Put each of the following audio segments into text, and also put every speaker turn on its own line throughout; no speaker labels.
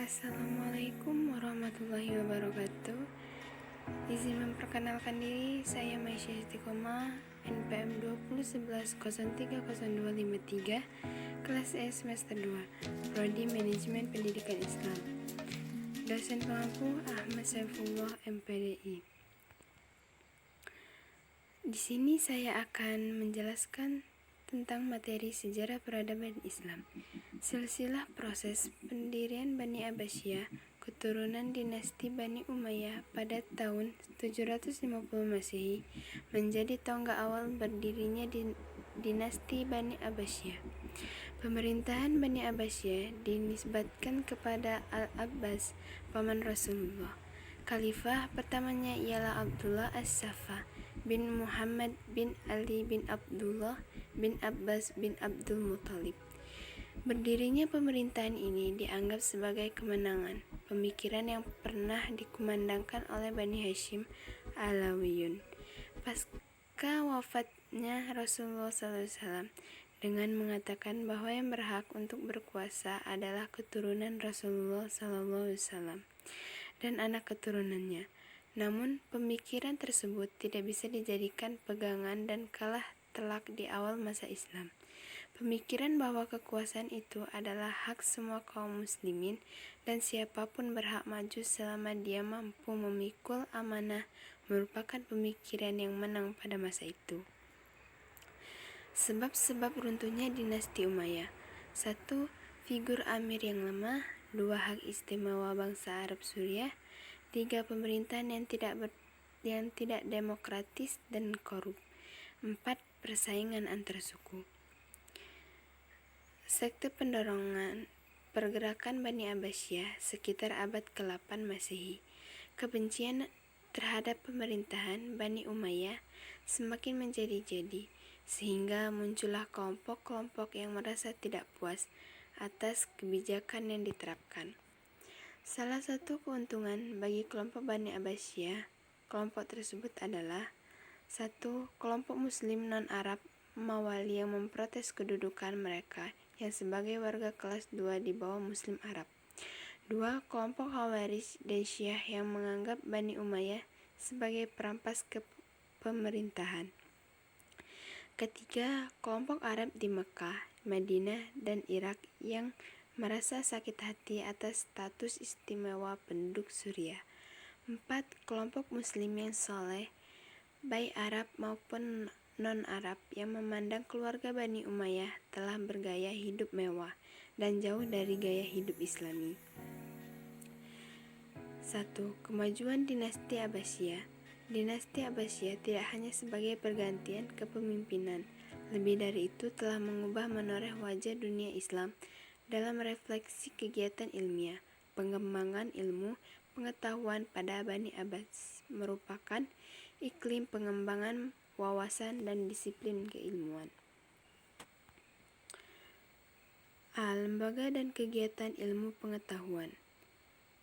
Assalamualaikum warahmatullahi wabarakatuh. Izin memperkenalkan diri, saya Maisha Istiqomah, NPM 2011-030253, kelas E semester 2, Prodi Manajemen Pendidikan Islam. Dosen pengampu Ahmad Saifullah, MPDI. Di sini saya akan menjelaskan tentang materi sejarah peradaban Islam. Silsilah proses pendirian Bani Abbasiyah, keturunan dinasti Bani Umayyah pada tahun 750 Masehi, menjadi tonggak awal berdirinya dinasti Bani Abbasiyah. Pemerintahan Bani Abbasiyah dinisbatkan kepada Al-Abbas, paman Rasulullah. Khalifah pertamanya ialah Abdullah As-Saffah bin Muhammad bin Ali bin Abdullah bin Abbas bin Abdul Muthalib. Berdirinya pemerintahan ini dianggap sebagai kemenangan pemikiran yang pernah dikumandangkan oleh Bani Hashim Alawiyun pasca wafatnya Rasulullah SAW, dengan mengatakan bahwa yang berhak untuk berkuasa adalah keturunan Rasulullah SAW dan anak keturunannya. Namun, pemikiran tersebut tidak bisa dijadikan pegangan dan kalah telak di awal masa Islam. Pemikiran bahwa kekuasaan itu adalah hak semua kaum muslimin dan siapapun berhak maju selama dia mampu memikul amanah merupakan pemikiran yang menang pada masa itu. Sebab-sebab runtuhnya dinasti Umayyah: 1. Figur amir yang lemah. 2. Hak istimewa bangsa Arab Suriah. 3. Pemerintahan yang tidak demokratis dan korup. 4. Persaingan antar suku. Sekte pendorongan pergerakan Bani Abbasiyah sekitar abad ke-8 Masehi. Kebencian terhadap pemerintahan Bani Umayyah semakin menjadi-jadi, sehingga muncullah kelompok-kelompok yang merasa tidak puas atas kebijakan yang diterapkan. Salah satu keuntungan bagi kelompok Bani Abbasiyah kelompok tersebut adalah: 1. Kelompok Muslim non-Arab Mawali yang memprotes kedudukan mereka yang sebagai warga kelas 2 di bawah Muslim Arab. 2. Kelompok Khawarij dan Syiah yang menganggap Bani Umayyah sebagai perampas pemerintahan. Ketiga, kelompok Arab di Mekah, Madinah, dan Irak yang merasa sakit hati atas status istimewa penduduk Suriah. 4. Kelompok Muslim yang soleh, baik Arab maupun non-Arab, yang memandang keluarga Bani Umayyah telah bergaya hidup mewah dan jauh dari gaya hidup Islami. 1. Kemajuan dinasti Abbasiyah. Dinasti Abbasiyah tidak hanya sebagai pergantian kepemimpinan, lebih dari itu telah mengubah menoreh wajah dunia Islam dalam refleksi kegiatan ilmiah. Pengembangan ilmu pengetahuan pada Bani Abbas merupakan iklim pengembangan wawasan dan disiplin keilmuan. Lembaga dan kegiatan ilmu pengetahuan.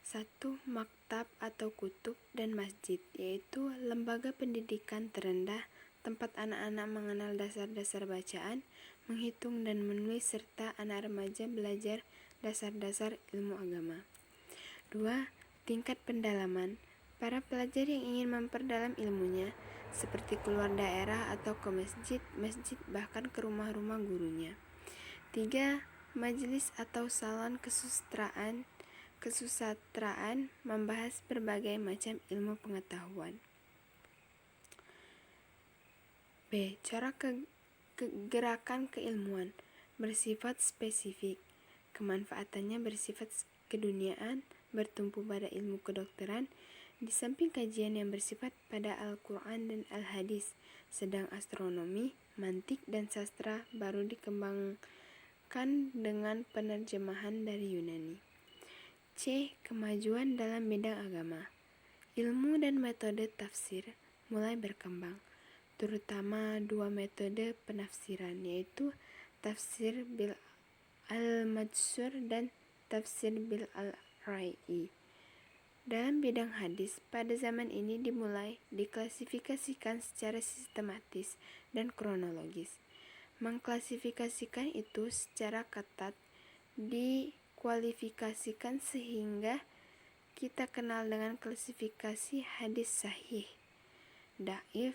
1. Maktab atau kutub dan masjid, yaitu lembaga pendidikan terendah tempat anak-anak mengenal dasar-dasar bacaan, menghitung dan menulis, serta anak remaja belajar dasar-dasar ilmu agama. 2. Tingkat pendalaman. Para pelajar yang ingin memperdalam ilmunya, seperti keluar daerah atau ke masjid, bahkan ke rumah-rumah gurunya. 3. Majelis atau salon kesusastraan membahas berbagai macam ilmu pengetahuan. B. Corak gerakan keilmuan bersifat spesifik. Kemanfaatannya bersifat keduniaan, bertumpu pada ilmu kedokteran, di samping kajian yang bersifat pada Al-Quran dan Al-Hadis, sedang astronomi, mantik, dan sastra baru dikembangkan dengan penerjemahan dari Yunani. C. Kemajuan dalam bidang agama. Ilmu dan metode tafsir mulai berkembang, terutama 2 metode penafsiran, yaitu tafsir bil al-Mansur dan tafsir bil al-Rai'i. Dalam bidang hadis, pada zaman ini dimulai diklasifikasikan secara sistematis dan kronologis. Mengklasifikasikan itu secara ketat di terkualifikasikan sehingga kita kenal dengan klasifikasi hadis sahih, dhaif,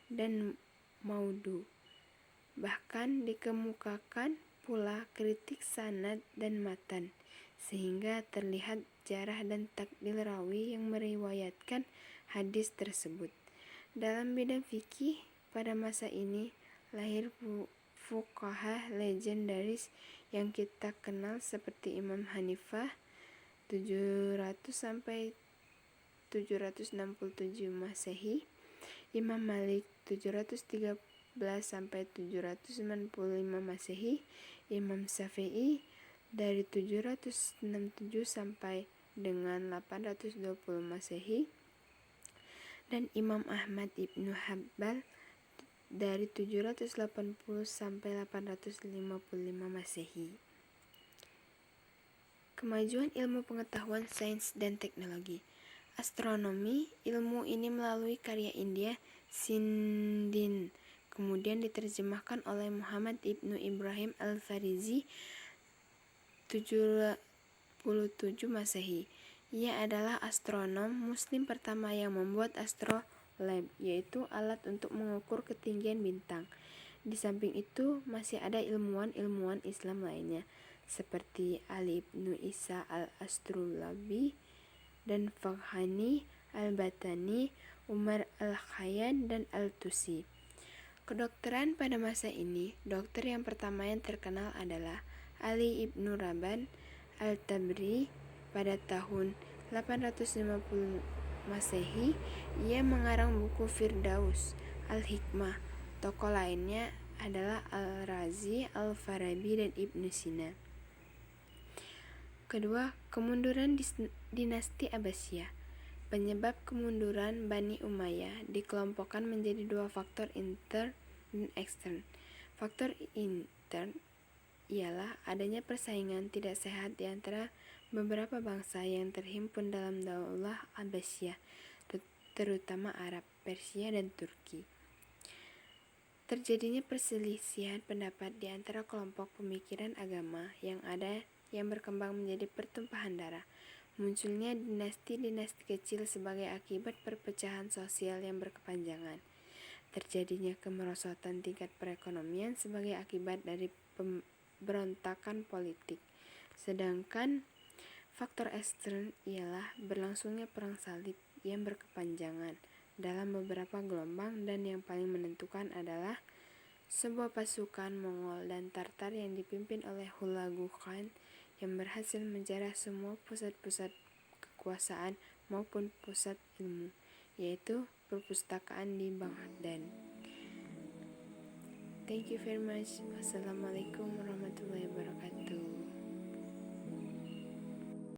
dan maudhu. Bahkan dikemukakan pula kritik sanad dan matan, sehingga terlihat jarah dan takdil rawi yang meriwayatkan hadis tersebut. Dalam bidang fikih pada masa ini lahir fuqaha legendaris yang kita kenal seperti Imam Hanifah 700 sampai 767 Masehi, Imam Malik 713 sampai 795 Masehi, Imam Syafi'i dari 767 sampai dengan 820 Masehi, dan Imam Ahmad Ibnu Hanbal dari 780 sampai 855 Masehi. Kemajuan ilmu pengetahuan, sains, dan teknologi. Astronomi, ilmu ini melalui karya India Sindhin, kemudian diterjemahkan oleh Muhammad Ibnu Ibrahim Al-Farizi 77 Masehi. Ia adalah astronom muslim pertama yang membuat astrolabe, yaitu alat untuk mengukur ketinggian bintang. Di samping itu masih ada ilmuwan-ilmuwan Islam lainnya seperti Ali Ibnu Isa Al-Astrolabi dan Faghani Al-Batani, Umar Al-Khayyam, dan Al-Tusi. Kedokteran pada masa ini, dokter yang pertama yang terkenal adalah Ali Ibnu Rabban Al-Tabri. Pada tahun 850 Masehi, ia mengarang buku Firdaus Al-Hikmah. Tokoh lainnya adalah Al-Razi, Al-Farabi, dan Ibnu Sina. Kedua, kemunduran dinasti Abbasiyah. Penyebab kemunduran Bani Umayyah dikelompokkan menjadi dua faktor intern dan ekstern. Faktor intern ialah adanya persaingan tidak sehat di antara beberapa bangsa yang terhimpun dalam Daulah Abbasiyah, terutama Arab, Persia, dan Turki. Terjadinya perselisihan pendapat di antara kelompok pemikiran agama yang berkembang menjadi pertumpahan darah. Munculnya dinasti-dinasti kecil sebagai akibat perpecahan sosial yang berkepanjangan. Terjadinya kemerosotan tingkat perekonomian sebagai akibat dari pemberontakan politik. Sedangkan faktor ekstern ialah berlangsungnya perang salib yang berkepanjangan dalam beberapa gelombang, dan yang paling menentukan adalah sebuah pasukan Mongol dan Tartar yang dipimpin oleh Hulagu Khan yang berhasil menjarah semua pusat-pusat kekuasaan maupun pusat ilmu, yaitu perpustakaan di Baghdad. Thank you very much. Wassalamualaikum warahmatullahi wabarakatuh.